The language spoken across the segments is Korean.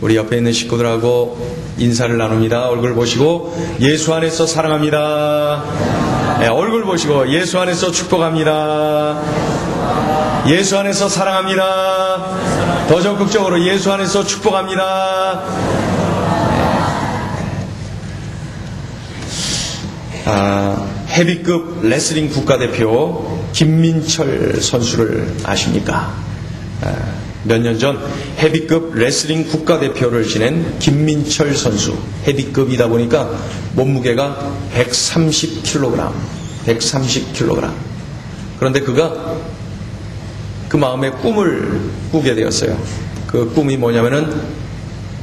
우리 옆에 있는 식구들하고 인사를 나눕니다. 얼굴 보시고 예수 안에서 사랑합니다. 네, 얼굴 보시고 예수 안에서 축복합니다. 예수 안에서 사랑합니다. 더 적극적으로 예수 안에서 축복합니다. 헤비급 레슬링 국가대표 김민철 선수를 아십니까? 몇 년 전 헤비급 레슬링 국가대표를 지낸 김민철 선수. 헤비급이다 보니까 몸무게가 130kg. 그런데 그가 그 마음에 꿈을 꾸게 되었어요. 그 꿈이 뭐냐면은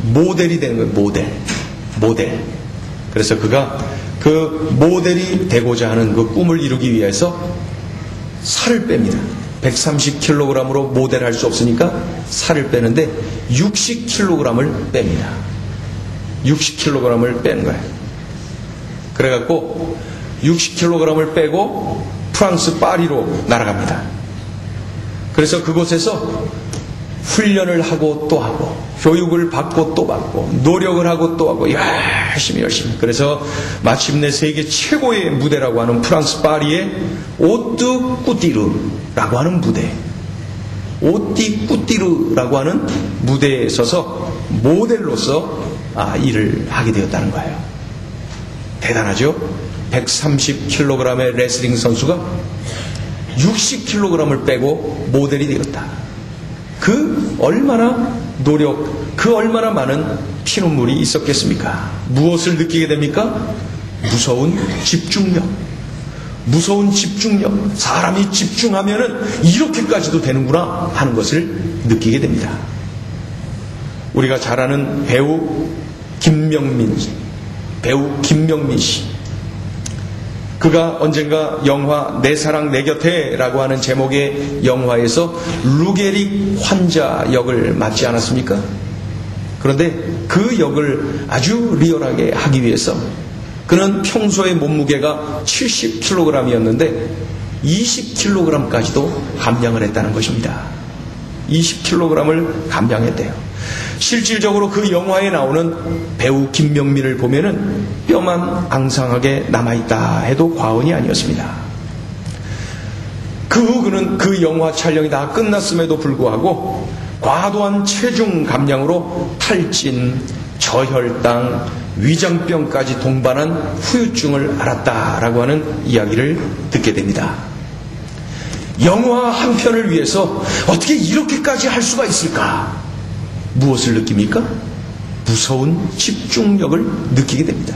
모델이 되는 거예요. 모델. 그래서 그가 그 모델이 되고자 하는 그 꿈을 이루기 위해서 살을 뺍니다. 130kg으로 모델할 수 없으니까 살을 빼는데 60kg을 뺍니다. 60kg을 빼는 거예요. 그래갖고 60kg을 빼고 프랑스 파리로 날아갑니다. 그래서 그곳에서 훈련을 하고 또 하고 교육을 받고 또 받고 노력을 하고 또 하고 열심히 그래서 마침내 세계 최고의 무대라고 하는 프랑스 파리의 오뚜 꾸띠르라고 하는 무대, 오띠 꾸띠르라고 하는 무대에 서서 모델로서 일을 하게 되었다는 거예요. 대단하죠? 130kg의 레슬링 선수가 60kg을 빼고 모델이 되었다. 그 얼마나 노력, 그 얼마나 많은 피눈물이 있었겠습니까? 무엇을 느끼게 됩니까? 무서운 집중력. 사람이 집중하면은 이렇게까지도 되는구나 하는 것을 느끼게 됩니다. 우리가 잘 아는 배우 김명민 씨. 그가 언젠가 영화 내 사랑 내 곁에라고 하는 제목의 영화에서 루게릭 환자 역을 맡지 않았습니까? 그런데 그 역을 아주 리얼하게 하기 위해서 그는 평소의 몸무게가 70kg이었는데 20kg까지도 감량을 했다는 것입니다. 20kg을 감량했대요. 실질적으로 그 영화에 나오는 배우 김명민을 보면은 뼈만 앙상하게 남아있다 해도 과언이 아니었습니다. 그 후 그는 그 영화 촬영이 다 끝났음에도 불구하고 과도한 체중 감량으로 탈진, 저혈당, 위장병까지 동반한 후유증을 앓았다라고 하는 이야기를 듣게 됩니다. 영화 한 편을 위해서 어떻게 이렇게까지 할 수가 있을까? 무엇을 느낍니까? 무서운 집중력을 느끼게 됩니다.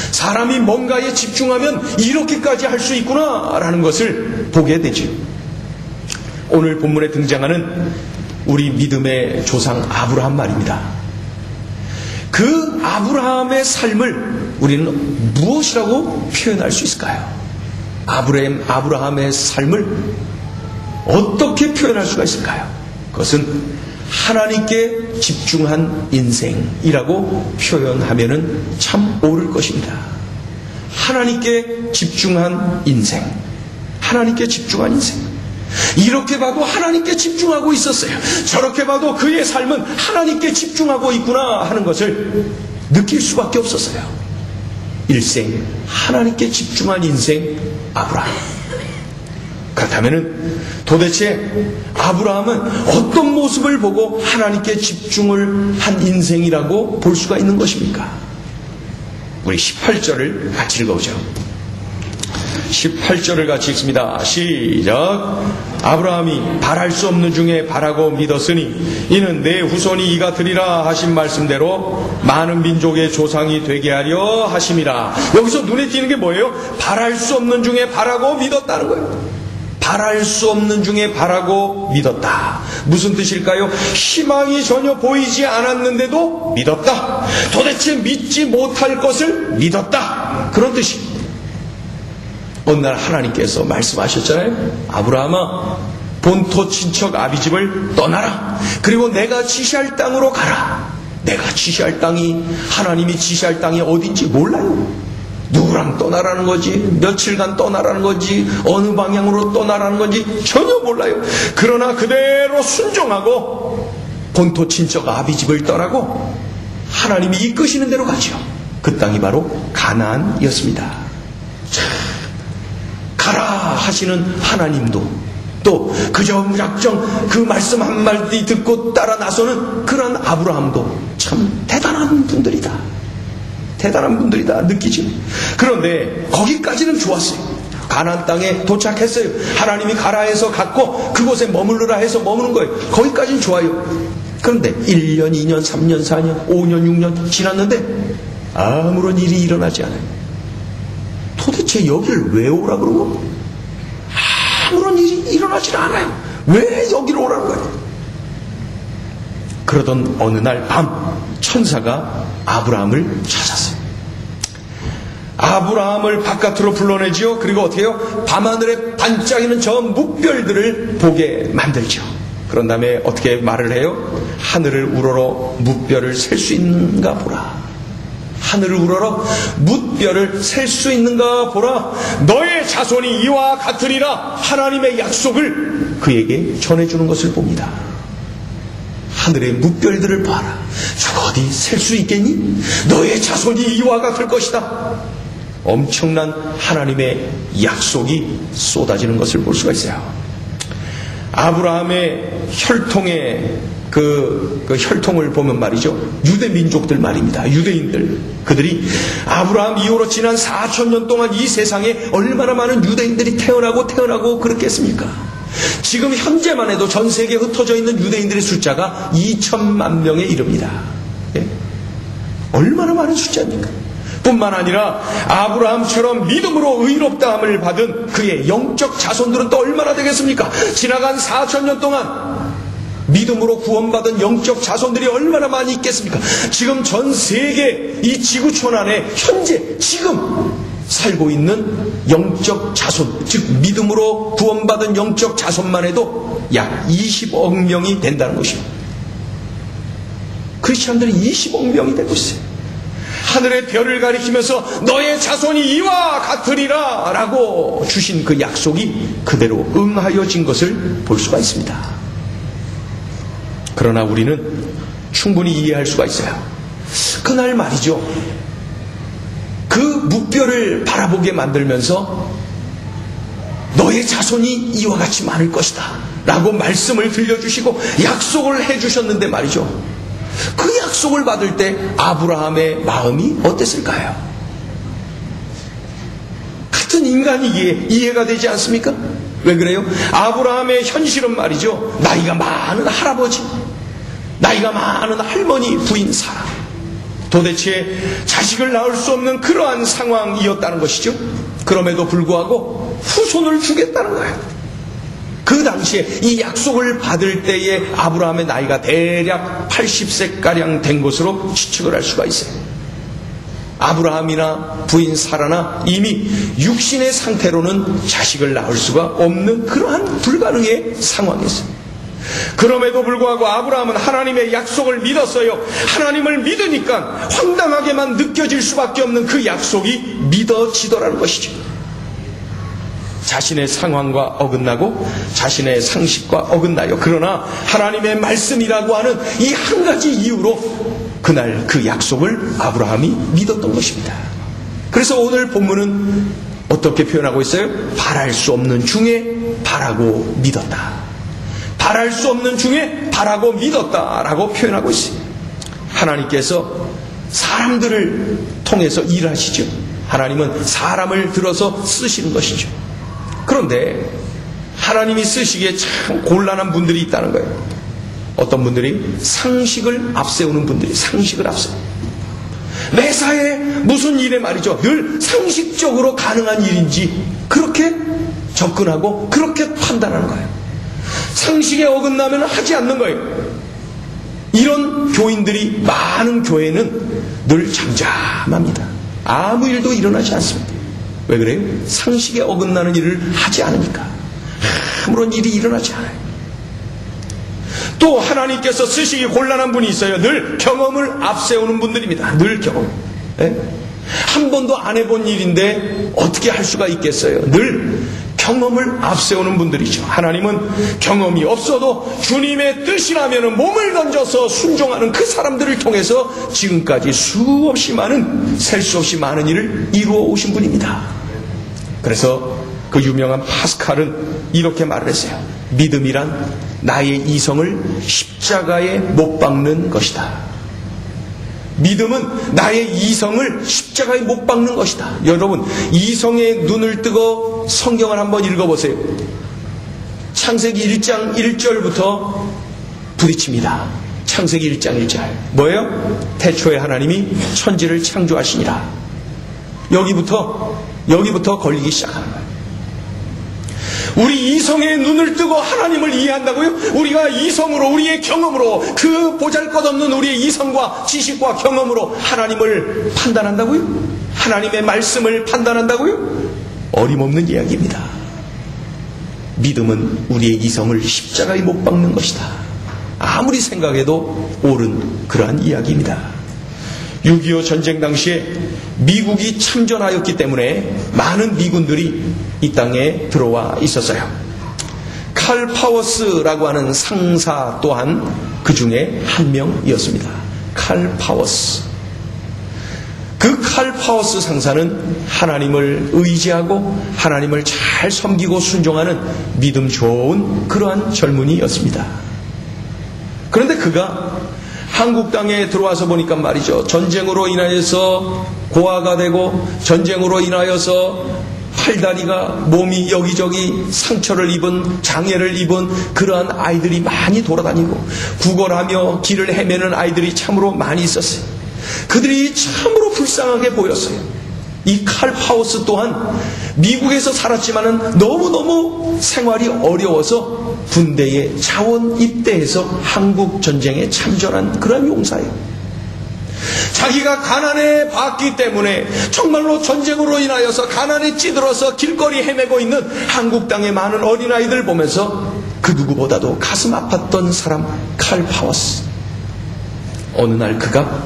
사람이 뭔가에 집중하면 이렇게까지 할 수 있구나 라는 것을 보게 되죠. 오늘 본문에 등장하는 우리 믿음의 조상 아브라함 말입니다. 그 아브라함의 삶을 우리는 무엇이라고 표현할 수 있을까요? 아브라함의 삶을 어떻게 표현할 수가 있을까요? 그것은 하나님께 집중한 인생이라고 표현하면은 참 옳을 것입니다. 하나님께 집중한 인생. 이렇게 봐도 하나님께 집중하고 있었어요. 저렇게 봐도 그의 삶은 하나님께 집중하고 있구나 하는 것을 느낄 수밖에 없었어요. 일생 하나님께 집중한 인생 아브라함. 그렇다면 도대체 아브라함은 어떤 모습을 보고 하나님께 집중을 한 인생이라고 볼 수가 있는 것입니까? 우리 18절을 같이 읽어보죠. 18절을 같이 읽습니다. 시작. 아브라함이 바랄 수 없는 중에 바라고 믿었으니 이는 내 후손이 이가 되리라 하신 말씀대로 많은 민족의 조상이 되게 하려 하심이라. 여기서 눈에 띄는 게 뭐예요? 바랄 수 없는 중에 바라고 믿었다는 거예요. 바랄 수 없는 중에 바라고 믿었다. 무슨 뜻일까요? 희망이 전혀 보이지 않았는데도 믿었다. 도대체 믿지 못할 것을 믿었다. 그런 뜻입니다. 어느 날 하나님께서 말씀하셨잖아요. 아브라함아, 본토 친척 아비집을 떠나라. 그리고 내가 지시할 땅으로 가라. 내가 지시할 땅이, 하나님이 지시할 땅이 어딘지 몰라요. 누구랑 떠나라는 거지, 며칠간 떠나라는 거지, 어느 방향으로 떠나라는 건지 전혀 몰라요. 그러나 그대로 순종하고 본토 친척 아비집을 떠나고 하나님이 이끄시는 대로 가죠. 그 땅이 바로 가나안이었습니다. 가라 하시는 하나님도 또 그저 무작정 그 말씀 한마디 듣고 따라 나서는 그런 아브라함도 참 대단한 분들이다. 대단한 분들이다 느끼지. 그런데 거기까지는 좋았어요. 가나안 땅에 도착했어요. 하나님이 가라 해서 갔고 그곳에 머물러라 해서 머무는 거예요. 거기까지는 좋아요. 그런데 1년, 2년, 3년, 4년, 5년, 6년 지났는데 아무런 일이 일어나지 않아요. 도대체 여길 왜 오라 그러고? 아무런 일이 일어나질 않아요. 왜 여기로 오라는 거예요? 그러던 어느 날 밤 천사가 아브라함을 찾았어요. 아브라함을 바깥으로 불러내지요. 그리고 어떻게 해요? 밤하늘에 반짝이는 저 뭇별들을 보게 만들죠. 그런 다음에 어떻게 말을 해요? 하늘을 우러러 뭇별을 셀 수 있는가 보라. 하늘을 우러러 뭇별을 셀 수 있는가 보라. 너의 자손이 이와 같으리라. 하나님의 약속을 그에게 전해주는 것을 봅니다. 하늘의 뭇별들을 봐라. 저 어디 셀 수 있겠니? 너의 자손이 이와 같을 것이다. 엄청난 하나님의 약속이 쏟아지는 것을 볼 수가 있어요. 아브라함의 혈통의 그 혈통을 보면 말이죠. 유대 민족들 말입니다. 유대인들. 그들이 아브라함 이후로 지난 4,000년 동안 이 세상에 얼마나 많은 유대인들이 태어나고 그렇겠습니까? 지금 현재만 해도 전 세계에 흩어져 있는 유대인들의 숫자가 2천만 명에 이릅니다. 예? 얼마나 많은 숫자입니까? 뿐만 아니라 아브라함처럼 믿음으로 의롭다함을 받은 그의 영적 자손들은 또 얼마나 되겠습니까? 지나간 4,000년 동안 믿음으로 구원받은 영적 자손들이 얼마나 많이 있겠습니까? 지금 전 세계 이 지구촌 안에 현재 지금 살고 있는 영적 자손, 즉 믿음으로 구원받은 영적 자손만 해도 약 20억 명이 된다는 것입니다. 크리스찬들이 20억 명이 되고 있어요. 하늘의 별을 가리키면서 너의 자손이 이와 같으리라 라고 주신 그 약속이 그대로 응하여진 것을 볼 수가 있습니다. 그러나 우리는 충분히 이해할 수가 있어요. 그날 말이죠. 그 뭇별을 바라보게 만들면서 너의 자손이 이와 같이 많을 것이다 라고 말씀을 들려주시고 약속을 해주셨는데 말이죠. 그 약속을 받을 때 아브라함의 마음이 어땠을까요? 같은 인간이기에 이해가 되지 않습니까? 왜 그래요? 아브라함의 현실은 말이죠. 나이가 많은 할아버지, 나이가 많은 할머니 부인 사라. 도대체 자식을 낳을 수 없는 그러한 상황이었다는 것이죠. 그럼에도 불구하고 후손을 주겠다는 거예요. 그 당시에 이 약속을 받을 때에 아브라함의 나이가 대략 80세가량 된 것으로 추측을 할 수가 있어요. 아브라함이나 부인 사라나 이미 육신의 상태로는 자식을 낳을 수가 없는 그러한 불가능의 상황이었어요. 그럼에도 불구하고 아브라함은 하나님의 약속을 믿었어요. 하나님을 믿으니까 황당하게만 느껴질 수밖에 없는 그 약속이 믿어지더라는 것이죠. 자신의 상황과 어긋나고 자신의 상식과 어긋나요. 그러나 하나님의 말씀이라고 하는 이 한 가지 이유로 그날 그 약속을 아브라함이 믿었던 것입니다. 그래서 오늘 본문은 어떻게 표현하고 있어요? 바랄 수 없는 중에 바라고 믿었다. 바랄 수 없는 중에 바라고 믿었다라고 표현하고 있어요. 하나님께서 사람들을 통해서 일하시죠. 하나님은 사람을 들어서 쓰시는 것이죠. 그런데 하나님이 쓰시기에 참 곤란한 분들이 있다는 거예요. 어떤 분들이 상식을 앞세우는 분들이 상식을 앞세워요. 매사에 무슨 일에 말이죠. 늘 상식적으로 가능한 일인지 그렇게 접근하고 그렇게 판단하는 거예요. 상식에 어긋나면 하지 않는 거예요. 이런 교인들이 많은 교회는 늘 잠잠합니다. 아무 일도 일어나지 않습니다. 왜 그래요? 상식에 어긋나는 일을 하지 않으니까. 아무런 일이 일어나지 않아요. 또 하나님께서 쓰시기 곤란한 분이 있어요. 늘 경험을 앞세우는 분들입니다. 늘 경험. 한 번도 안 해본 일인데 어떻게 할 수가 있겠어요? 늘 경험을 앞세우는 분들이죠. 하나님은 경험이 없어도 주님의 뜻이라면 몸을 던져서 순종하는 그 사람들을 통해서 지금까지 수없이 많은, 셀 수 없이 많은 일을 이루어 오신 분입니다. 그래서 그 유명한 파스칼은 이렇게 말을 했어요. 믿음이란 나의 이성을 십자가에 못 박는 것이다. 믿음은 나의 이성을 십자가에 못 박는 것이다. 여러분, 이성의 눈을 뜨고 성경을 한번 읽어보세요. 창세기 1장 1절부터 부딪힙니다. 창세기 1장 1절. 뭐예요? 태초에 하나님이 천지를 창조하시니라. 여기부터 걸리기 시작하는 거예요. 우리 이성의 눈을 뜨고 하나님을 이해한다고요? 우리가 이성으로, 우리의 경험으로, 그 보잘것없는 우리의 이성과 지식과 경험으로 하나님을 판단한다고요? 하나님의 말씀을 판단한다고요? 어림없는 이야기입니다. 믿음은 우리의 이성을 십자가에 못 박는 것이다. 아무리 생각해도 옳은 그러한 이야기입니다. 6.25 전쟁 당시에 미국이 참전하였기 때문에 많은 미군들이 이 땅에 들어와 있었어요. 칼 파워스라고 하는 상사 또한 그 중에 한 명이었습니다. 칼 파워스. 그 칼 파워스 상사는 하나님을 의지하고 하나님을 잘 섬기고 순종하는 믿음 좋은 그러한 젊은이였습니다. 그런데 그가 한국 땅에 들어와서 보니까 말이죠. 전쟁으로 인하여서 고아가 되고 전쟁으로 인하여서 팔다리가 몸이 여기저기 상처를 입은 장애를 입은 그러한 아이들이 많이 돌아다니고 구걸하며 길을 헤매는 아이들이 참으로 많이 있었어요. 그들이 참으로 불쌍하게 보였어요. 이 칼 파워스 또한 미국에서 살았지만은 너무너무 생활이 어려워서 군대에 자원 입대해서 한국 전쟁에 참전한 그런 용사예요. 자기가 가난에 봤기 때문에 정말로 전쟁으로 인하여서 가난에 찌들어서 길거리 헤매고 있는 한국 땅의 많은 어린아이들 보면서 그 누구보다도 가슴 아팠던 사람 칼 파워스. 어느 날 그가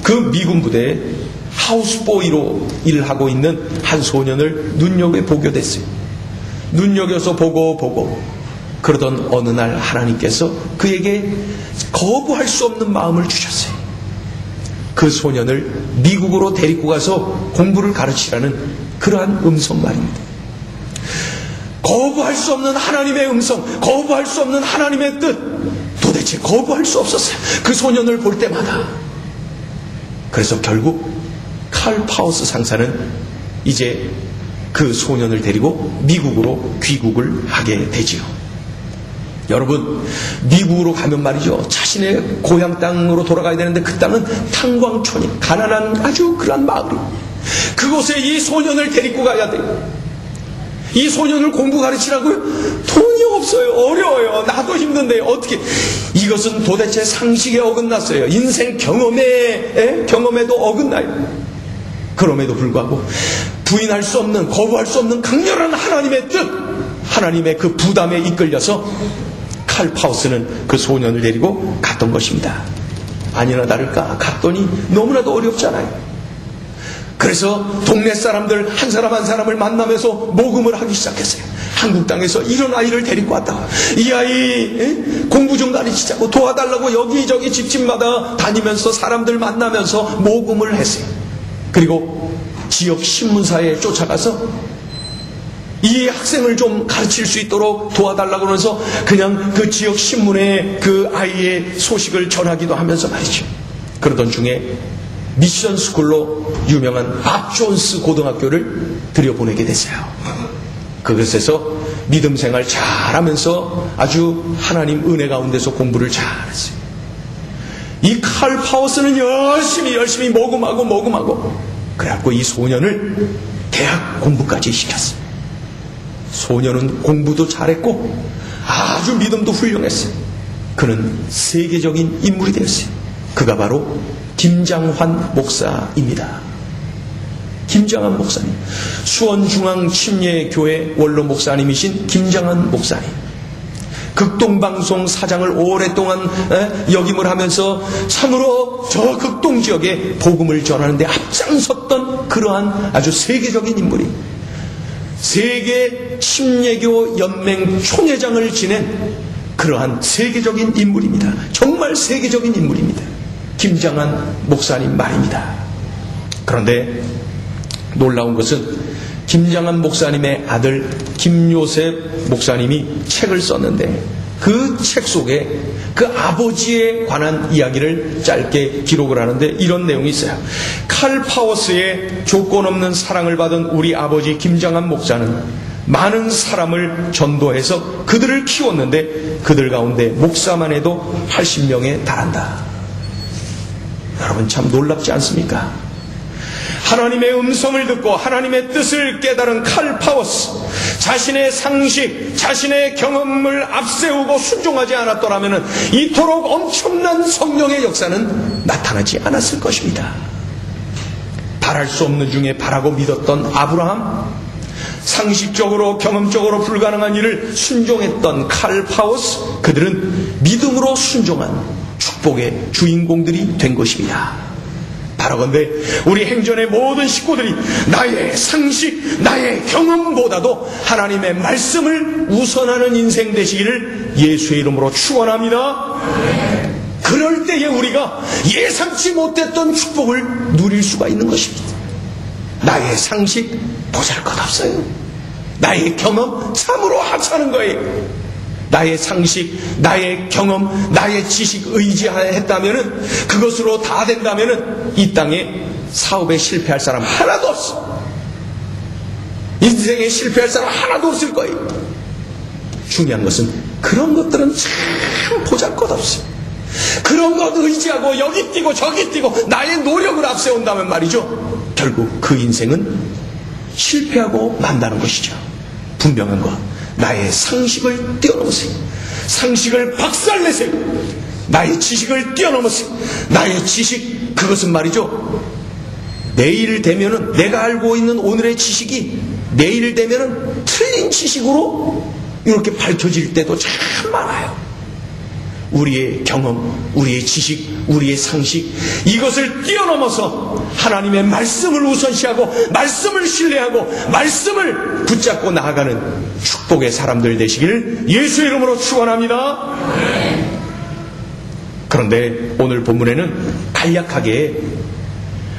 그 미군 부대에 하우스보이로 일하고 있는 한 소년을 눈여겨보게 됐어요. 눈여겨서 보고 그러던 어느 날 하나님께서 그에게 거부할 수 없는 마음을 주셨어요. 그 소년을 미국으로 데리고 가서 공부를 가르치라는 그러한 음성 말입니다. 거부할 수 없는 하나님의 음성, 거부할 수 없는 하나님의 뜻, 도대체 거부할 수 없었어요. 그 소년을 볼 때마다. 그래서 결국 칼 파워스 상사는 이제 그 소년을 데리고 미국으로 귀국을 하게 되지요. 여러분, 미국으로 가면 말이죠. 자신의 고향 땅으로 돌아가야 되는데 그 땅은 탄광촌이 가난한 아주 그런 마을이에요. 그곳에 이 소년을 데리고 가야 돼요. 이 소년을 공부 가르치라고요? 돈이 없어요. 어려워요. 나도 힘든데 어떻게. 이것은 도대체 상식에 어긋났어요. 인생 경험에도 어긋나요. 그럼에도 불구하고 부인할 수 없는, 거부할 수 없는 강렬한 하나님의 뜻, 하나님의 그 부담에 이끌려서 칼 파우스는 그 소년을 데리고 갔던 것입니다. 아니나 다를까 갔더니 너무나도 어렵잖아요. 그래서 동네 사람들 한 사람 한 사람을 만나면서 모금을 하기 시작했어요. 한국 땅에서 이런 아이를 데리고 왔다. 이 아이 공부 좀 가르치자고 도와달라고 여기저기 집집마다 다니면서 사람들 만나면서 모금을 했어요. 그리고 지역 신문사에 쫓아가서 이 학생을 좀 가르칠 수 있도록 도와달라고 그러면서 그냥 그 지역 신문에 그 아이의 소식을 전하기도 하면서 말이죠. 그러던 중에 미션 스쿨로 유명한 밥 존스 고등학교를 들여보내게 됐어요. 그곳에서 믿음 생활 잘하면서 아주 하나님 은혜 가운데서 공부를 잘했어요. 이 칼 파워스는 열심히 모금하고 그래갖고 이 소년을 대학 공부까지 시켰어요. 소년은 공부도 잘했고 아주 믿음도 훌륭했어요. 그는 세계적인 인물이 되었어요. 그가 바로 김장환 목사입니다. 김장환 목사님, 수원중앙침례교회 원로 목사님이신 김장환 목사님. 극동방송 사장을 오랫동안 역임을 하면서 참으로 저 극동지역에 복음을 전하는데 앞장섰던 그러한 아주 세계적인 인물이, 세계 침례교 연맹 총회장을 지낸 그러한 세계적인 인물입니다. 정말 세계적인 인물입니다. 김장한 목사님 말입니다. 그런데 놀라운 것은 김장한 목사님의 아들 김요셉 목사님이 책을 썼는데 그 책 속에 그 아버지에 관한 이야기를 짧게 기록을 하는데 이런 내용이 있어요. 칼 파워스의 조건 없는 사랑을 받은 우리 아버지 김장한 목사는 많은 사람을 전도해서 그들을 키웠는데 그들 가운데 목사만 해도 80명에 달한다. 여러분 참 놀랍지 않습니까? 하나님의 음성을 듣고 하나님의 뜻을 깨달은 칼 파워스, 자신의 상식, 자신의 경험을 앞세우고 순종하지 않았더라면 이토록 엄청난 성령의 역사는 나타나지 않았을 것입니다. 바랄 수 없는 중에 바라고 믿었던 아브라함, 상식적으로 경험적으로 불가능한 일을 순종했던 칼 파워스, 그들은 믿음으로 순종한 축복의 주인공들이 된 것입니다. 바라건대 우리 행전의 모든 식구들이 나의 상식, 나의 경험보다도 하나님의 말씀을 우선하는 인생 되시기를 예수의 이름으로 축원합니다. 그럴 때에 우리가 예상치 못했던 축복을 누릴 수가 있는 것입니다. 나의 상식 보잘것없어요. 나의 경험 참으로 하찮은 거예요. 나의 상식, 나의 경험, 나의 지식 의지했다면은, 그것으로 다 된다면은 이 땅에 사업에 실패할 사람 하나도 없어. 인생에 실패할 사람 하나도 없을 거예요. 중요한 것은 그런 것들은 참 보잘것없어요. 그런 것 의지하고 여기 뛰고 저기 뛰고 나의 노력을 앞세운다면 말이죠, 결국 그 인생은 실패하고 만다는 것이죠. 분명한 것, 나의 상식을 뛰어넘으세요. 상식을 박살내세요. 나의 지식을 뛰어넘으세요. 나의 지식, 그것은 말이죠, 내일 되면은 내가 알고 있는 오늘의 지식이 내일 되면은 틀린 지식으로 이렇게 밝혀질 때도 참 많아요. 우리의 경험, 우리의 지식, 우리의 상식, 이것을 뛰어넘어서 하나님의 말씀을 우선시하고 말씀을 신뢰하고 말씀을 붙잡고 나아가는 축복의 사람들 되시기를 예수의 이름으로 축원합니다. 그런데 오늘 본문에는 간략하게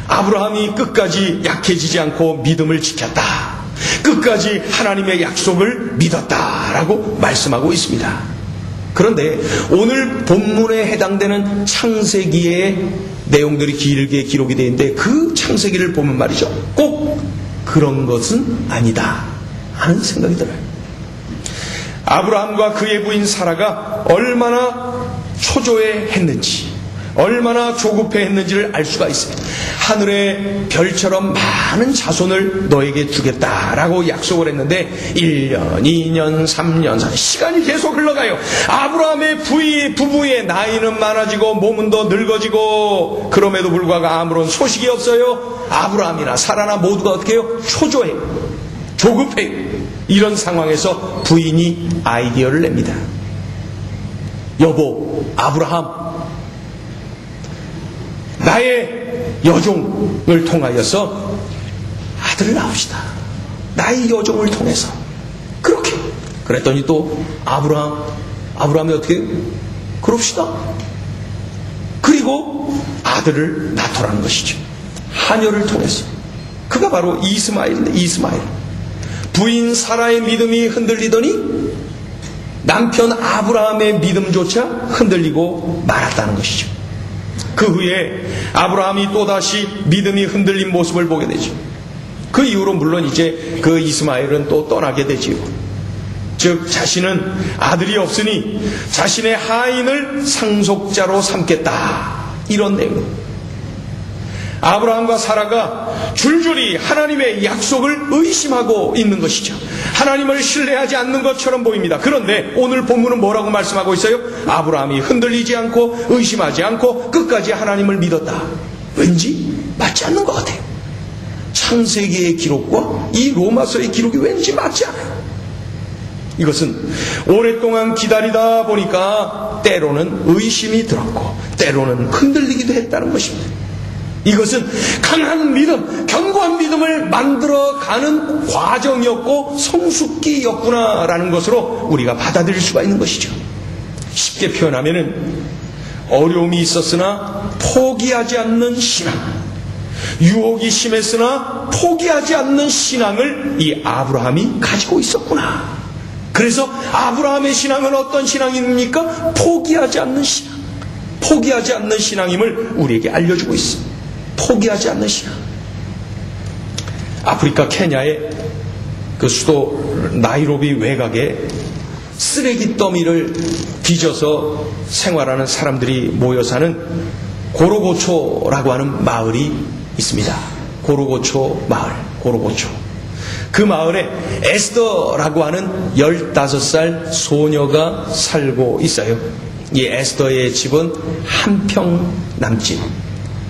아브라함이 끝까지 약해지지 않고 믿음을 지켰다, 끝까지 하나님의 약속을 믿었다라고 말씀하고 있습니다. 그런데 오늘 본문에 해당되는 창세기의 내용들이 길게 기록이 되어 있는데 그 창세기를 보면 말이죠, 꼭 그런 것은 아니다 하는 생각이 들어요. 아브라함과 그의 부인 사라가 얼마나 초조해했는지, 얼마나 조급해했는지를 알 수가 있어요. 하늘의 별처럼 많은 자손을 너에게 주겠다라고 약속을 했는데 1년, 2년, 3년, 4년 시간이 계속 흘러가요. 아브라함의 부부의 나이는 많아지고 몸은 더 늙어지고 그럼에도 불구하고 아무런 소식이 없어요. 아브라함이나 사라나 모두가 어떻게 해요? 초조해요. 조급해요. 이런 상황에서 부인이 아이디어를 냅니다. 여보, 아브라함, 나의 여종을 통하여서 아들을 낳읍시다. 나의 여종을 통해서. 그렇게. 그랬더니 또 아브라함이 어떻게? 그럽시다. 그리고 아들을 낳더라는 것이죠. 하녀를 통해서. 그가 바로 이스마엘인데, 이스마엘. 부인 사라의 믿음이 흔들리더니 남편 아브라함의 믿음조차 흔들리고 말았다는 것이죠. 그 후에 아브라함이 또다시 믿음이 흔들린 모습을 보게 되죠. 그 이후로 물론 이제 그 이스마엘은 또 떠나게 되지요. 즉 자신은 아들이 없으니 자신의 하인을 상속자로 삼겠다, 이런 내용. 아브라함과 사라가 줄줄이 하나님의 약속을 의심하고 있는 것이죠. 하나님을 신뢰하지 않는 것처럼 보입니다. 그런데 오늘 본문은 뭐라고 말씀하고 있어요? 아브라함이 흔들리지 않고 의심하지 않고 끝까지 하나님을 믿었다. 왠지 맞지 않는 것 같아요. 창세기의 기록과 이 로마서의 기록이 왠지 맞지 않아요. 이것은 오랫동안 기다리다 보니까 때로는 의심이 들었고 때로는 흔들리기도 했다는 것입니다. 이것은 강한 믿음, 견고한 믿음을 만들어가는 과정이었고 성숙기였구나라는 것으로 우리가 받아들일 수가 있는 것이죠. 쉽게 표현하면은 어려움이 있었으나 포기하지 않는 신앙, 유혹이 심했으나 포기하지 않는 신앙을 이 아브라함이 가지고 있었구나. 그래서 아브라함의 신앙은 어떤 신앙입니까? 포기하지 않는 신앙. 포기하지 않는 신앙임을 우리에게 알려주고 있습니다. 포기하지 않는 신앙. 아프리카 케냐의 그 수도 나이로비 외곽에 쓰레기 더미를 뒤져서 생활하는 사람들이 모여 사는 고로고초라고 하는 마을이 있습니다. 고로고초 마을, 고로고초. 그 마을에 에스더라고 하는 15살 소녀가 살고 있어요. 이 에스더의 집은 한평 남집,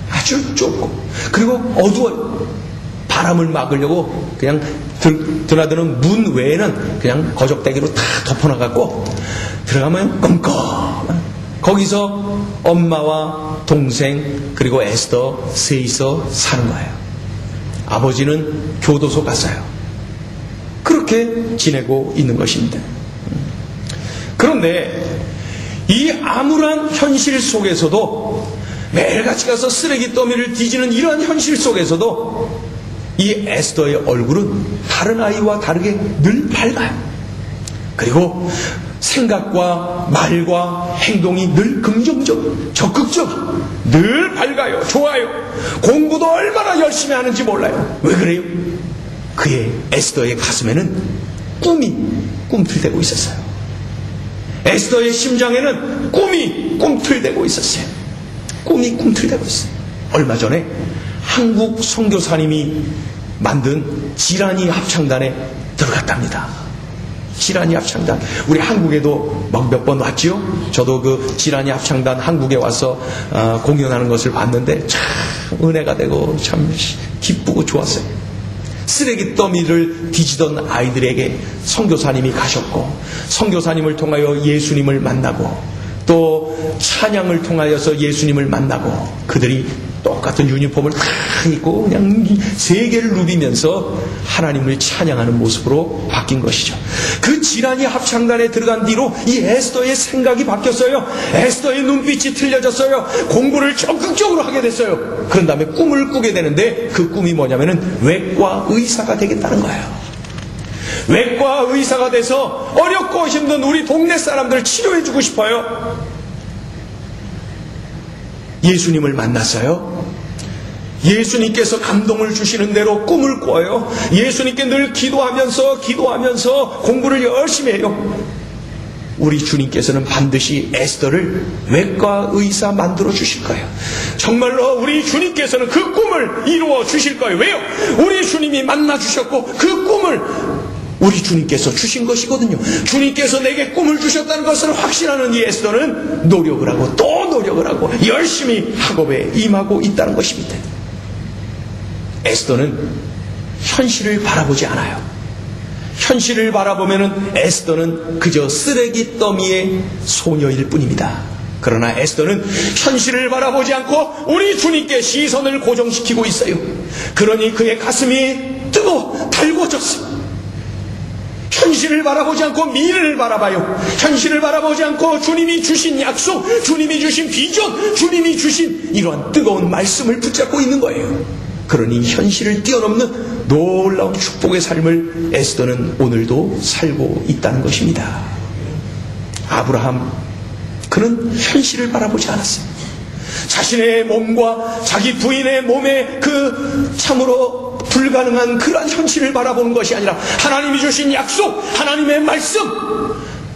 아주 좁고 그리고 어두워요. 바람을 막으려고 그냥 드나드는 문 외에는 그냥 거적대기로 다 덮어놔갖고 들어가면 껌껌. 거기서 엄마와 동생 그리고 에스더 셋이서 사는 거예요. 아버지는 교도소 갔어요. 그렇게 지내고 있는 것입니다. 그런데 이 암울한 현실 속에서도 매일같이 가서 쓰레기 더미를 뒤지는 이러한 현실 속에서도 이 에스더의 얼굴은 다른 아이와 다르게 늘 밝아요. 그리고 생각과 말과 행동이 늘 긍정적, 적극적, 늘 밝아요. 좋아요. 공부도 얼마나 열심히 하는지 몰라요. 왜 그래요? 그의 에스더의 가슴에는 꿈이 꿈틀대고 있었어요. 에스더의 심장에는 꿈이 꿈틀대고 있었어요. 꿈이 꿈틀대고 있어요. 얼마 전에 한국 선교사님이 만든 지라니 합창단에 들어갔답니다. 지라니 합창단. 우리 한국에도 막 몇 번 왔지요? 저도 그 지라니 합창단 한국에 와서 공연하는 것을 봤는데 참 은혜가 되고 참 기쁘고 좋았어요. 쓰레기 더미를 뒤지던 아이들에게 선교사님이 가셨고 선교사님을 통하여 예수님을 만나고 또 찬양을 통하여서 예수님을 만나고 그들이 똑같은 유니폼을 다 입고 그냥 세계를 누비면서 하나님을 찬양하는 모습으로 바뀐 것이죠. 그 지라니 합창단에 들어간 뒤로 이 에스더의 생각이 바뀌었어요. 에스더의 눈빛이 틀려졌어요. 공부를 적극적으로 하게 됐어요. 그런 다음에 꿈을 꾸게 되는데 그 꿈이 뭐냐면은 외과 의사가 되겠다는 거예요. 외과 의사가 돼서 어렵고 힘든 우리 동네 사람들 치료해주고 싶어요. 예수님을 만났어요. 예수님께서 감동을 주시는 대로 꿈을 꿔요. 예수님께 늘 기도하면서 공부를 열심히 해요. 우리 주님께서는 반드시 에스더를 외과 의사 만들어 주실 거예요. 정말로 우리 주님께서는 그 꿈을 이루어 주실 거예요. 왜요? 우리 주님이 만나 주셨고 그 꿈을 우리 주님께서 주신 것이거든요. 주님께서 내게 꿈을 주셨다는 것을 확신하는 이 에스더는 노력을 하고 또 노력을 하고 열심히 학업에 임하고 있다는 것입니다. 에스더는 현실을 바라보지 않아요. 현실을 바라보면은 에스더는 그저 쓰레기 더미의 소녀일 뿐입니다. 그러나 에스더는 현실을 바라보지 않고 우리 주님께 시선을 고정시키고 있어요. 그러니 그의 가슴이 뜨거워 달궈졌어요. 현실을 바라보지 않고 미래를 바라봐요. 현실을 바라보지 않고 주님이 주신 약속, 주님이 주신 비전, 주님이 주신 이러한 뜨거운 말씀을 붙잡고 있는 거예요. 그러니 현실을 뛰어넘는 놀라운 축복의 삶을 에스더는 오늘도 살고 있다는 것입니다. 아브라함, 그는 현실을 바라보지 않았어요. 자신의 몸과 자기 부인의 몸에 그 참으로 불가능한 그러한 현실을 바라보는 것이 아니라 하나님이 주신 약속, 하나님의 말씀,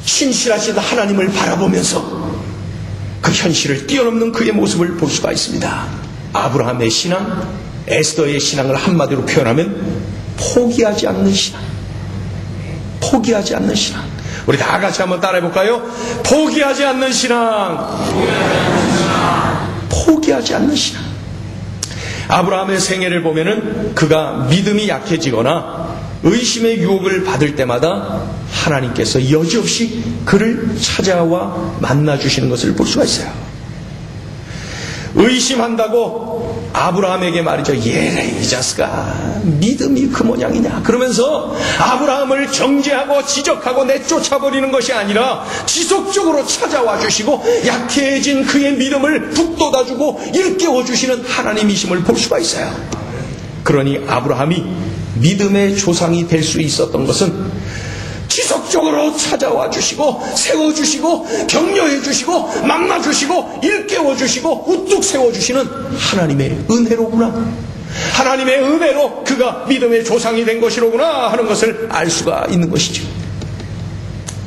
신실하신 하나님을 바라보면서 그 현실을 뛰어넘는 그의 모습을 볼 수가 있습니다. 아브라함의 신앙, 에스더의 신앙을 한마디로 표현하면 포기하지 않는 신앙. 포기하지 않는 신앙. 우리 다 같이 한번 따라해 볼까요? 포기하지 않는 신앙. 포기하지 않는 신앙. 아브라함의 생애를 보면은 그가 믿음이 약해지거나 의심의 유혹을 받을 때마다 하나님께서 여지없이 그를 찾아와 만나 주시는 것을 볼 수가 있어요. 의심한다고 아브라함에게 말이죠. 예레 이 자식아, 믿음이 그 모양이냐. 그러면서 아브라함을 정죄하고 지적하고 내쫓아버리는 것이 아니라 지속적으로 찾아와 주시고 약해진 그의 믿음을 북돋아주고 일깨워 주시는 하나님이심을 볼 수가 있어요. 그러니 아브라함이 믿음의 조상이 될 수 있었던 것은 지속적으로 찾아와 주시고 세워주시고 격려해주시고 만나주시고 일깨워주시고 우뚝 세워주시는 하나님의 은혜로구나, 하나님의 은혜로 그가 믿음의 조상이 된 것이로구나 하는 것을 알 수가 있는 것이죠.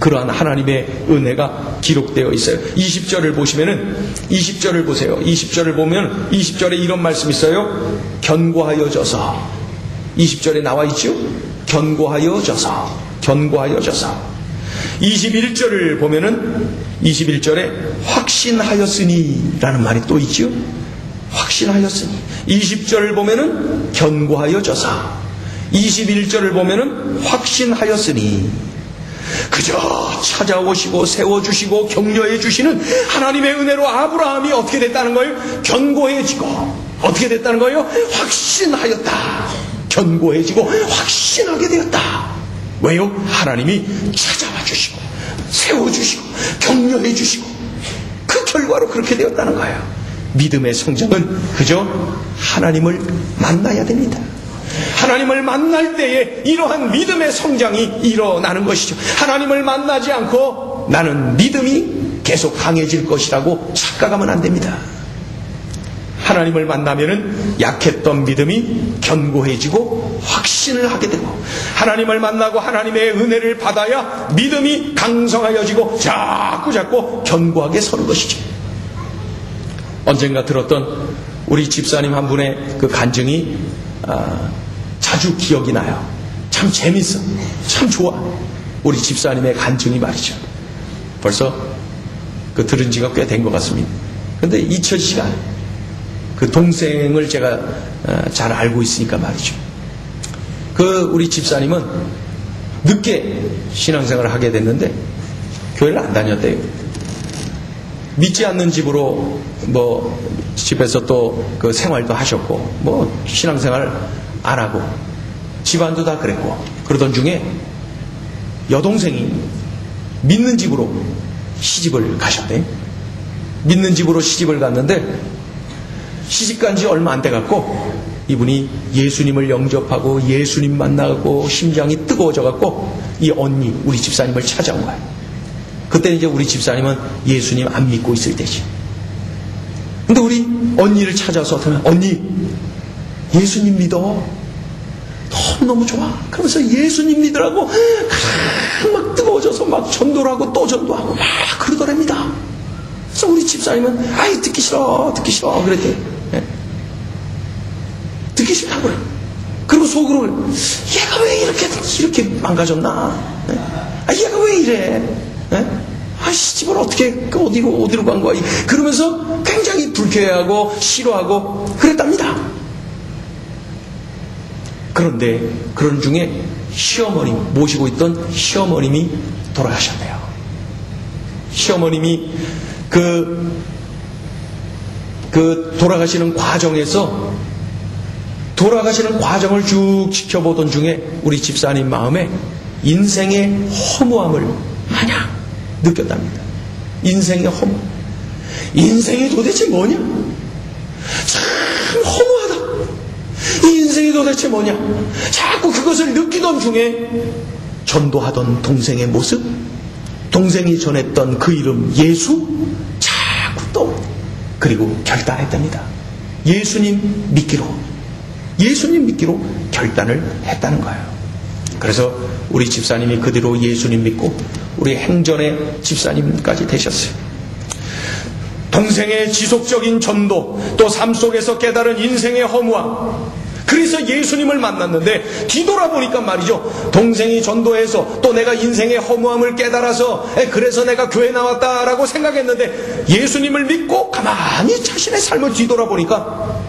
그러한 하나님의 은혜가 기록되어 있어요. 20절을 보시면은 20절을 보세요. 20절을 보면 20절에 이런 말씀이 있어요. 견고하여져서, 20절에 나와 있죠. 견고하여져서 21절을 보면은 21절에 확신하였으니 라는 말이 또 있죠. 확신하였으니. 20절을 보면은 견고하여져서, 21절을 보면은 확신하였으니. 그저 찾아오시고 세워주시고 격려해주시는 하나님의 은혜로 아브라함이 어떻게 됐다는 거예요? 견고해지고. 어떻게 됐다는 거예요? 확신하였다. 견고해지고 확신하게 되었다. 왜요? 하나님이 찾아와 주시고 세워주시고 격려해 주시고 그 결과로 그렇게 되었다는 거예요. 믿음의 성장은 그저 하나님을 만나야 됩니다. 하나님을 만날 때에 이러한 믿음의 성장이 일어나는 것이죠. 하나님을 만나지 않고 나는 믿음이 계속 강해질 것이라고 착각하면 안 됩니다. 하나님을 만나면은 약했던 믿음이 견고해지고 확신을 하게 되고, 하나님을 만나고 하나님의 은혜를 받아야 믿음이 강성하여지고 자꾸 견고하게 서는 것이죠. 언젠가 들었던 우리 집사님 한 분의 그 간증이 자주 기억이 나요. 참 재밌어, 참 좋아. 우리 집사님의 간증이 말이죠. 벌써 그 들은 지가 꽤 된 것 같습니다. 그런데 잊혀지지가 않아요. 그 동생을 제가 잘 알고 있으니까 말이죠. 그 우리 집사님은 늦게 신앙생활을 하게 됐는데 교회를 안 다녔대요. 믿지 않는 집으로 뭐 집에서 또 그 생활도 하셨고 뭐 신앙생활 안 하고 집안도 다 그랬고 그러던 중에 여동생이 믿는 집으로 시집을 가셨대요. 믿는 집으로 시집을 갔는데 시집간 지 얼마 안 돼갖고 이분이 예수님을 영접하고 예수님 만나고 심장이 뜨거워져갖고 이 언니 우리 집사님을 찾아온 거예요. 그때 이제 우리 집사님은 예수님 안 믿고 있을 때지. 근데 우리 언니를 찾아서 어떻게 하면 언니 예수님 믿어, 너무너무 좋아. 그러면서 예수님 믿으라고 막 뜨거워져서 막 전도를 하고 또 전도하고 막 그러더랍니다. 그래서 우리 집사님은 아이 듣기 싫어 그랬대. 듣기 싫다고 그래. 그리고 속으로 얘가 왜 이렇게 망가졌나? 얘가 왜 이래? 시집을 어떻게 어디로 간 거야? 그러면서 굉장히 불쾌해하고 싫어하고 그랬답니다. 그런데 그런 중에 시어머니 모시고 있던 시어머님이 돌아가셨대요. 시어머님이 그 돌아가시는 과정을 쭉 지켜보던 중에 우리 집사님 마음에 인생의 허무함을 마냥 느꼈답니다. 인생의 허무. 인생이 도대체 뭐냐? 참 허무하다. 이 인생이 도대체 뭐냐? 자꾸 그것을 느끼던 중에 전도하던 동생의 모습, 동생이 전했던 그 이름 예수 자꾸 떠오르고, 그리고 결단했답니다. 예수님 믿기로 결단을 했다는 거예요. 그래서 우리 집사님이 그 뒤로 예수님 믿고 우리 행전의 집사님까지 되셨어요. 동생의 지속적인 전도, 또 삶 속에서 깨달은 인생의 허무함, 그래서 예수님을 만났는데 뒤돌아보니까 말이죠, 동생이 전도해서 또 내가 인생의 허무함을 깨달아서 그래서 내가 교회 나왔다라고 생각했는데 예수님을 믿고 가만히 자신의 삶을 뒤돌아보니까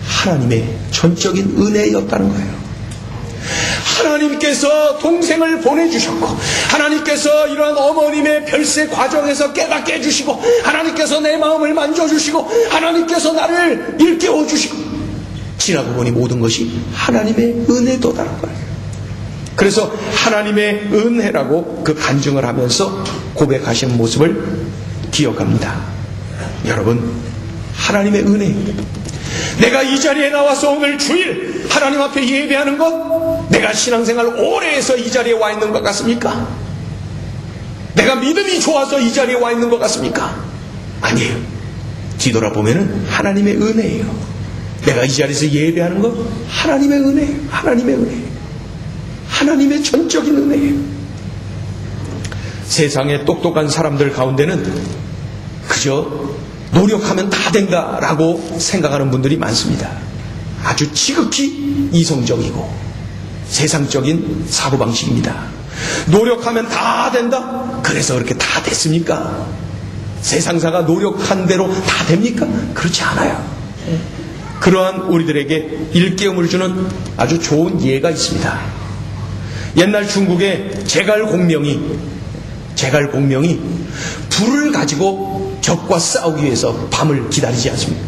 하나님의 전적인 은혜였다는 거예요. 하나님께서 동생을 보내주셨고, 하나님께서 이러한 어머님의 별세 과정에서 깨닫게 해주시고, 하나님께서 내 마음을 만져주시고, 하나님께서 나를 일깨워주시고, 지나고 보니 모든 것이 하나님의 은혜도다라는 거예요. 그래서 하나님의 은혜라고 그 간증을 하면서 고백하신 모습을 기억합니다. 여러분, 하나님의 은혜, 내가 이 자리에 나와서 오늘 주일 하나님 앞에 예배하는 것, 내가 신앙생활 오래 해서 이 자리에 와 있는 것 같습니까? 내가 믿음이 좋아서 이 자리에 와 있는 것 같습니까? 아니에요. 뒤돌아보면은 하나님의 은혜예요. 내가 이 자리에서 예배하는 것, 하나님의 은혜예요. 하나님의 은혜, 하나님의 전적인 은혜예요. 세상의 똑똑한 사람들 가운데는 그저 노력하면 다 된다라고 생각하는 분들이 많습니다. 아주 지극히 이성적이고 세상적인 사고방식입니다. 노력하면 다 된다? 그래서 그렇게 다 됐습니까? 세상사가 노력한 대로 다 됩니까? 그렇지 않아요. 그러한 우리들에게 일깨움을 주는 아주 좋은 예가 있습니다. 옛날 중국의 제갈공명이 불을 가지고 적과 싸우기 위해서 밤을 기다리지 않습니다.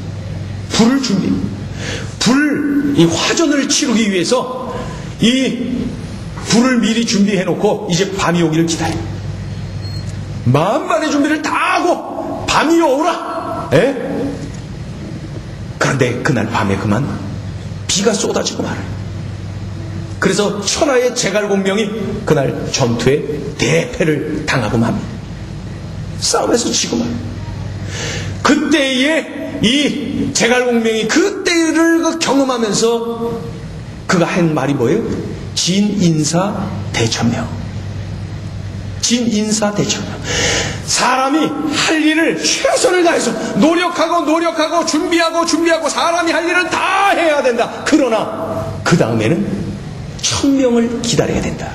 불을 이 화전을 치르기 위해서 이 불을 미리 준비해놓고 이제 밤이 오기를 기다립니다. 만반의 준비를 다 하고 밤이 오라. 그런데 그날 밤에 그만 비가 쏟아지고 말아요. 그래서 천하의 제갈공명이 그날 전투에 대패를 당하고 맙니다. 싸움에서 지고 말아요. 그때에 이 제갈공명이 그때를 경험하면서 그가 한 말이 뭐예요? 진인사대천명. 진인사대천명. 사람이 할 일을 최선을 다해서 노력하고 준비하고 사람이 할 일은 다 해야 된다. 그러나 그 다음에는 천명을 기다려야 된다.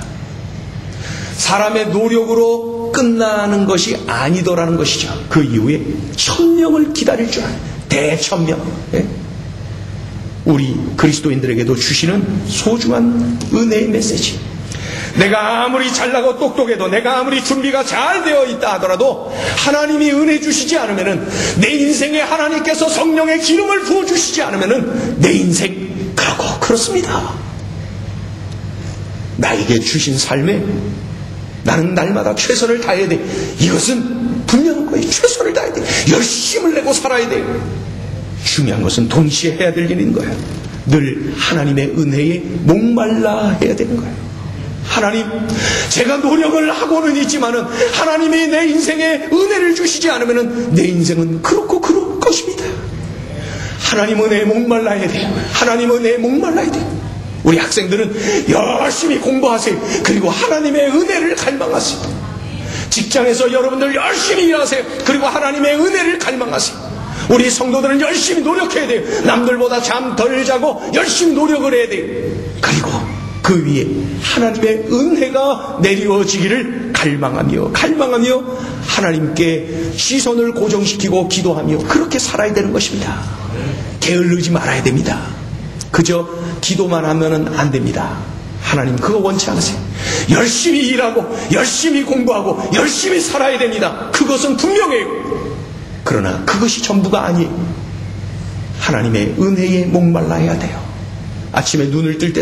사람의 노력으로 끝나는 것이 아니더라는 것이죠. 그 이후에 천명을 기다릴 줄 아는 대천명. 우리 그리스도인들에게도 주시는 소중한 은혜의 메시지. 내가 아무리 잘나고 똑똑해도, 내가 아무리 준비가 잘 되어 있다 하더라도 하나님이 은혜 주시지 않으면은, 내 인생에 하나님께서 성령의 기름을 부어주시지 않으면은 내 인생 그렇습니다. 나에게 주신 삶에 나는 날마다 최선을 다해야 돼. 이것은 분명한 거예요. 최선을 다해야 돼. 열심을 내고 살아야 돼. 중요한 것은 동시에 해야 될 일인 거예요. 늘 하나님의 은혜에 목말라 해야 되는 거예요. 하나님, 제가 노력을 하고는 있지만은 하나님이 내 인생에 은혜를 주시지 않으면은 내 인생은 그렇고 그럴 것입니다. 하나님 은혜에 목말라야 돼요. 하나님 은혜에 목말라야 돼요. 우리 학생들은 열심히 공부하세요. 그리고 하나님의 은혜를 갈망하세요. 직장에서 여러분들 열심히 일하세요. 그리고 하나님의 은혜를 갈망하세요. 우리 성도들은 열심히 노력해야 돼요. 남들보다 잠 덜 자고 열심히 노력을 해야 돼요. 그리고 그 위에 하나님의 은혜가 내려지기를 갈망하며 하나님께 시선을 고정시키고 기도하며 그렇게 살아야 되는 것입니다. 게을르지 말아야 됩니다. 그저 기도만 하면은 안 됩니다. 하나님 그거 원치 않으세요. 열심히 일하고 열심히 공부하고 열심히 살아야 됩니다. 그것은 분명해요. 그러나 그것이 전부가 아니에요. 하나님의 은혜에 목말라야 돼요. 아침에 눈을 뜰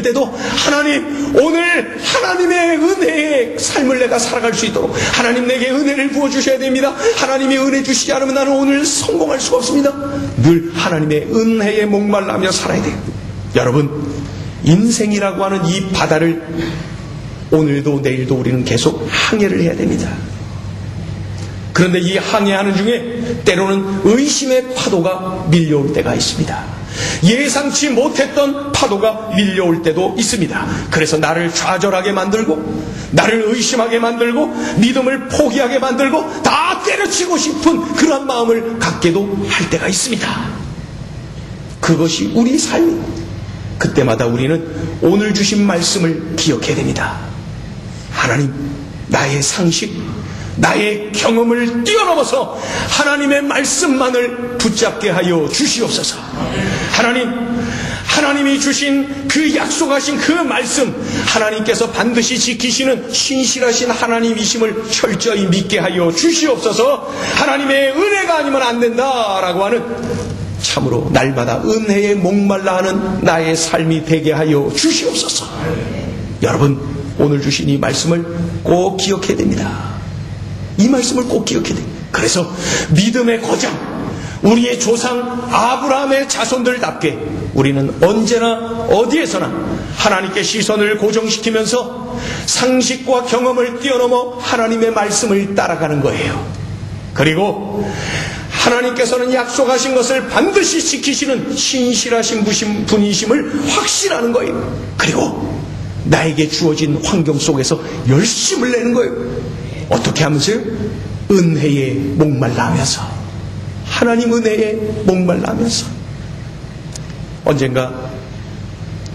때도 하나님, 오늘 하나님의 은혜의 삶을 내가 살아갈 수 있도록 하나님 내게 은혜를 부어주셔야 됩니다. 하나님이 은혜 주시지 않으면 나는 오늘 성공할 수가 없습니다. 늘 하나님의 은혜에 목말라며 살아야 돼요. 여러분, 인생이라고 하는 이 바다를 오늘도 내일도 우리는 계속 항해를 해야 됩니다. 그런데 이 항해하는 중에 때로는 의심의 파도가 밀려올 때가 있습니다. 예상치 못했던 파도가 밀려올 때도 있습니다. 그래서 나를 좌절하게 만들고, 나를 의심하게 만들고, 믿음을 포기하게 만들고, 다 때려치고 싶은 그런 마음을 갖게도 할 때가 있습니다. 그것이 우리 삶입니다. 그때마다 우리는 오늘 주신 말씀을 기억해야 됩니다. 하나님, 나의 상식, 나의 경험을 뛰어넘어서 하나님의 말씀만을 붙잡게 하여 주시옵소서. 하나님이 주신 그 약속하신 그 말씀, 하나님께서 반드시 지키시는 신실하신 하나님이심을 철저히 믿게 하여 주시옵소서. 하나님의 은혜가 아니면 안 된다라고 하는 참으로 날마다 은혜에 목말라 하는 나의 삶이 되게 하여 주시옵소서. 여러분, 오늘 주신 이 말씀을 꼭 기억해야 됩니다. 이 말씀을 꼭 기억해야 됩니다. 그래서 믿음의 거장, 우리의 조상 아브라함의 자손들답게 우리는 언제나 어디에서나 하나님께 시선을 고정시키면서 상식과 경험을 뛰어넘어 하나님의 말씀을 따라가는 거예요. 그리고 하나님께서는 약속하신 것을 반드시 지키시는 신실하신 분이심을 확신하는 거예요. 그리고 나에게 주어진 환경 속에서 열심을 내는 거예요. 어떻게 하면서요? 은혜에 목말라 하면서, 하나님 은혜에 목말라 하면서. 언젠가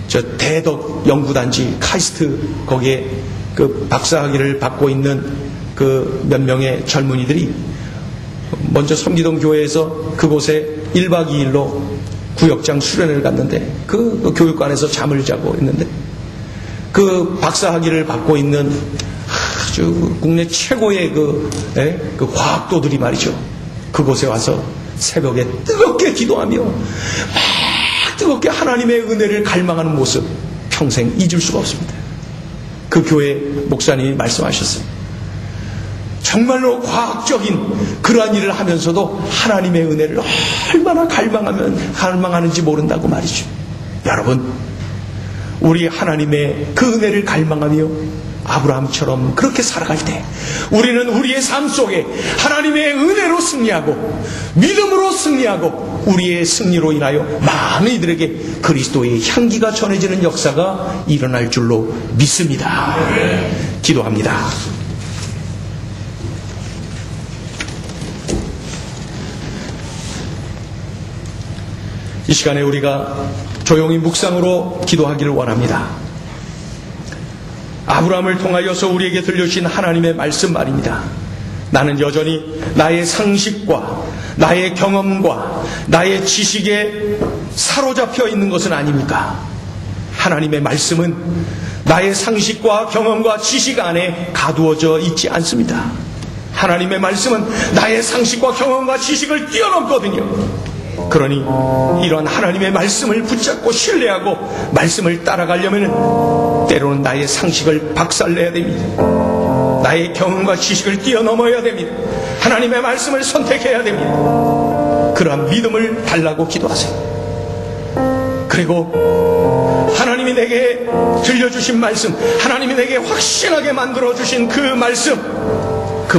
저 대덕 연구단지 카이스트 거기에 그 박사학위를 받고 있는 그 몇 명의 젊은이들이 먼저 섬기동 교회에서 그곳에 1박 2일로 구역장 수련을 갔는데 그 교육관에서 잠을 자고 있는데 그 박사학위를 받고 있는 아주 국내 최고의 그 과학도들이 말이죠. 그곳에 와서 새벽에 뜨겁게 기도하며 막 뜨겁게 하나님의 은혜를 갈망하는 모습 평생 잊을 수가 없습니다. 그 교회 목사님이 말씀하셨어요. 정말로 과학적인 그러한 일을 하면서도 하나님의 은혜를 얼마나 갈망하는지 모른다고 말이죠. 여러분, 우리 하나님의 그 은혜를 갈망하며 아브라함처럼 그렇게 살아갈 때 우리는 우리의 삶 속에 하나님의 은혜로 승리하고 믿음으로 승리하고 우리의 승리로 인하여 많은 이들에게 그리스도의 향기가 전해지는 역사가 일어날 줄로 믿습니다. 기도합니다. 이 시간에 우리가 조용히 묵상으로 기도하기를 원합니다. 아브라함을 통하여서 우리에게 들려주신 하나님의 말씀 말입니다. 나는 여전히 나의 상식과 나의 경험과 나의 지식에 사로잡혀 있는 것은 아닙니까? 하나님의 말씀은 나의 상식과 경험과 지식 안에 가두어져 있지 않습니다. 하나님의 말씀은 나의 상식과 경험과 지식을 뛰어넘거든요. 그러니 이런 하나님의 말씀을 붙잡고 신뢰하고 말씀을 따라가려면 때로는 나의 상식을 박살내야 됩니다. 나의 경험과 지식을 뛰어넘어야 됩니다. 하나님의 말씀을 선택해야 됩니다. 그러한 믿음을 달라고 기도하세요. 그리고 하나님이 내게 들려주신 말씀, 하나님이 내게 확신하게 만들어주신 그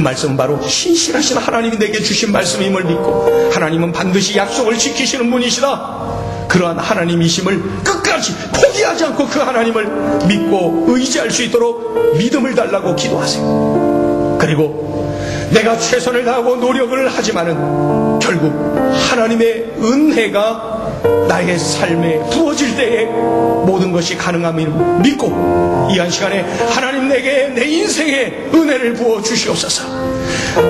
말씀은 바로 신실하신 하나님이 내게 주신 말씀임을 믿고 하나님은 반드시 약속을 지키시는 분이시다. 그러한 하나님이심을 끝까지 포기하지 않고 그 하나님을 믿고 의지할 수 있도록 믿음을 달라고 기도하세요. 그리고 내가 최선을 다하고 노력을 하지만은 결국 하나님의 은혜가 나의 삶에 부어질 때에 모든 것이 가능함을 믿고 이 한 시간에 하나님 내게 내 인생에 은혜를 부어 주시옵소서.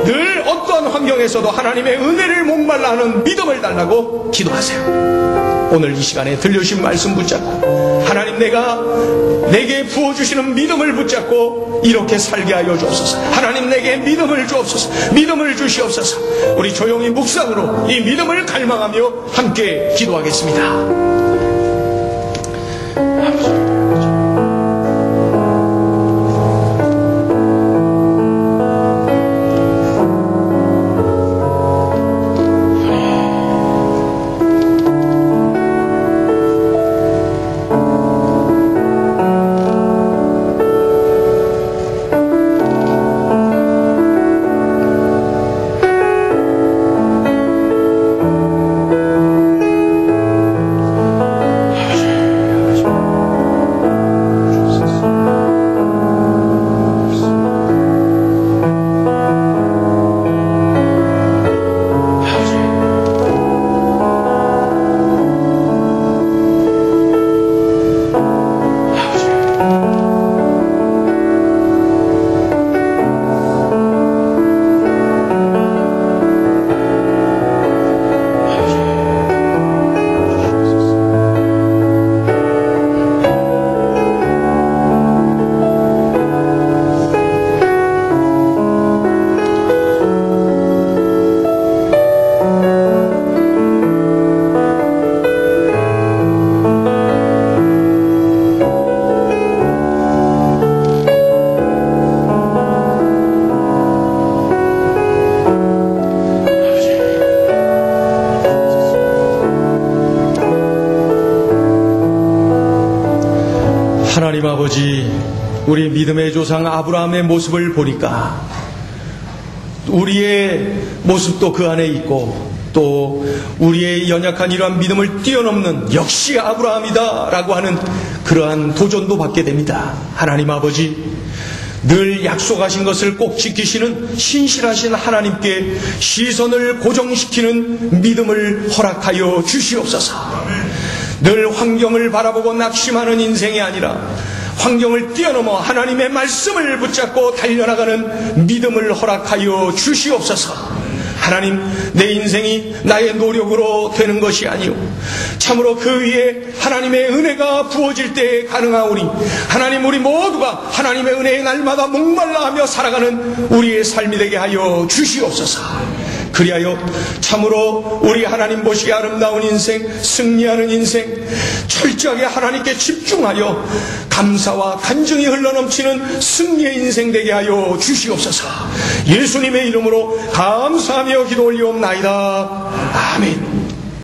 늘 어떠한 환경에서도 하나님의 은혜를 목말라 하는 믿음을 달라고 기도하세요. 오늘 이 시간에 들려주신 말씀 붙잡고 하나님 내게 부어주시는 믿음을 붙잡고 이렇게 살게 하여 주옵소서. 하나님 내게 믿음을 주옵소서. 믿음을 주시옵소서. 우리 조용히 묵상으로 이 믿음을 갈망하며 함께 기도하겠습니다. 하나님 아버지, 우리 믿음의 조상 아브라함의 모습을 보니까 우리의 모습도 그 안에 있고 또 우리의 연약한 이러한 믿음을 뛰어넘는 역시 아브라함이다 라고 하는 그러한 도전도 받게 됩니다. 하나님 아버지, 늘 약속하신 것을 꼭 지키시는 신실하신 하나님께 시선을 고정시키는 믿음을 허락하여 주시옵소서. 늘 환경을 바라보고 낙심하는 인생이 아니라 환경을 뛰어넘어 하나님의 말씀을 붙잡고 달려나가는 믿음을 허락하여 주시옵소서. 하나님, 내 인생이 나의 노력으로 되는 것이 아니오 참으로 그 위에 하나님의 은혜가 부어질 때에 가능하오니 하나님, 우리 모두가 하나님의 은혜에 날마다 목말라 하며 살아가는 우리의 삶이 되게 하여 주시옵소서. 그리하여 참으로 우리 하나님 보시기에 아름다운 인생, 승리하는 인생, 철저하게 하나님께 집중하여 감사와 간증이 흘러넘치는 승리의 인생 되게 하여 주시옵소서. 예수님의 이름으로 감사하며 기도 올리옵나이다. 아멘.